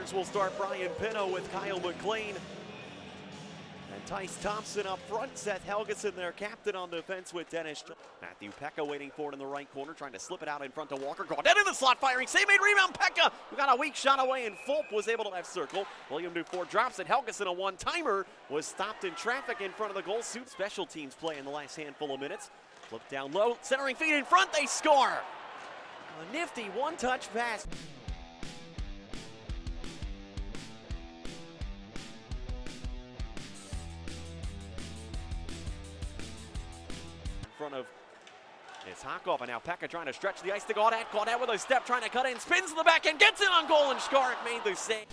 Thunderbirds will start Brian Pino with Kyle McLean. And Tice Thompson up front. Seth Helgeson, their captain, on defense with Dennis. Matthew Pekka waiting for it in the right corner, trying to slip it out in front to Walker. Gaudet in the slot, firing. Save made rebound. Pekka, who got a weak shot away, and Fulp was able to left circle. William Dufour drops it. Helgeson, a one-timer, was stopped in traffic in front of the goal. Suit special teams play in the last handful of minutes. Flip down low, centering feed in front. They score. A nifty one-touch pass. Front of it's Hakov, and now Pekka trying to stretch the ice to Gaudet. Gaudet with a step, trying to cut in, spins to the back and gets in on goal, and Skarik made the save.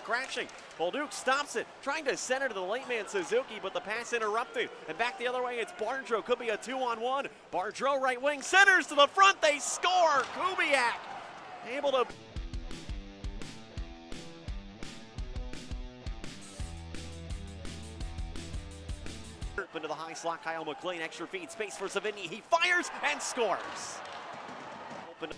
Crashing. Bolduc stops it, trying to center to the late man Suzuki, but the pass interrupted. And back the other way, it's Bardreau. Could be a 2-on-1. Bardreau right wing, centers to the front. They score. Kubiak able to. Into the high slot, Kyle McLean, extra feed, space for Savigny. He fires and scores. Open.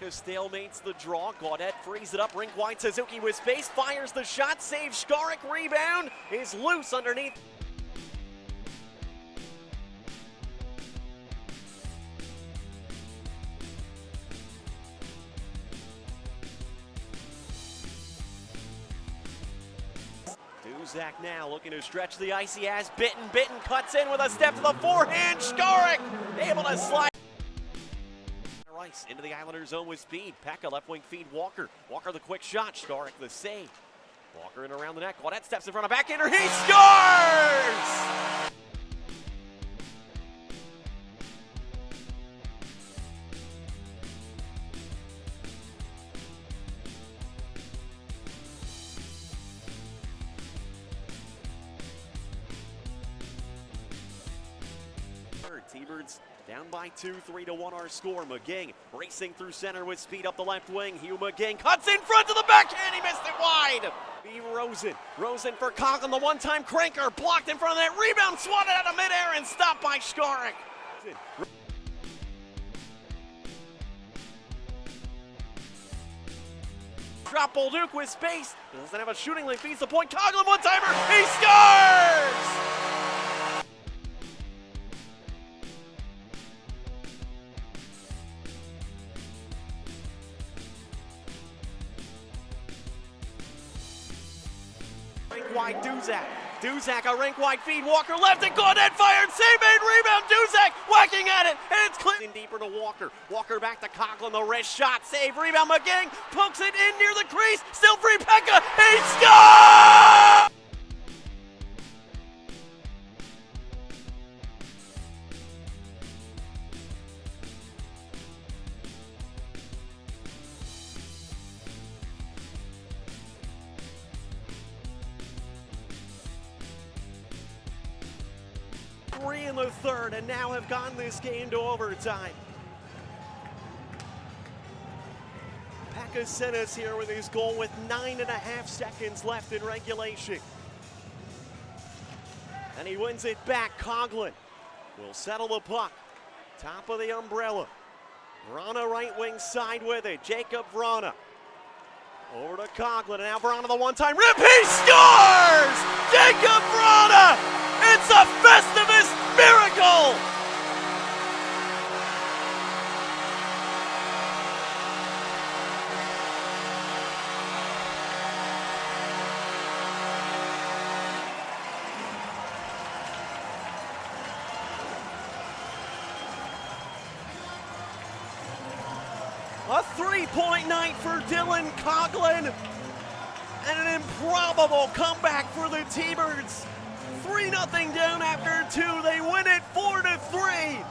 Pekka stalemates the draw. Gaudet frees it up. Rink wide. Suzuki with space. Fires the shot. Saves Skarik. Rebound is loose underneath. Duzak now looking to stretch the ice. He has Bitten. Bitten cuts in with a step to the forehand. Skarik able to slide. Into the Islanders' zone with speed. Pekka left wing feed Walker. Walker the quick shot. Skarik the save. Walker in around the net. Gaudet steps in front of backhander. He scores! T-Birds down by 2, 3-1 our score. McGing racing through center with speed up the left wing. Hugh McGing cuts in front to the backhand. He missed it wide. B. Rosen. Rosen for Conklin. The one-time cranker blocked in front of that. Rebound swatted out of midair and stopped by Skarik. Drop Bolduc with space. Doesn't have a shooting lane. Feeds the point. Conklin one-timer. He scores! Wide Duzak. Duzak a rink wide feed. Walker left and Gaudet fired. Save made rebound. Duzak whacking at it, and it's clean deeper to Walker. Walker back to Conklin. The wrist shot. Save rebound. McGing pokes it in near the crease. Still free. Pekka. He scores! Three in the third, and now have gotten this game to overtime. Pekka sent us here with his goal with 9.5 seconds left in regulation. And he wins it back. Conklin will settle the puck. Top of the umbrella. Vrana right wing side with it. Jacob Vrana. Over to Conklin, and now Vrana the one-time rip. He scores! Jacob Vrana! It's a Festivus miracle! A three-point night for Dylan Coughlin. And an improbable comeback for the T-Birds. 3-0 down after 2. They win it 4-3.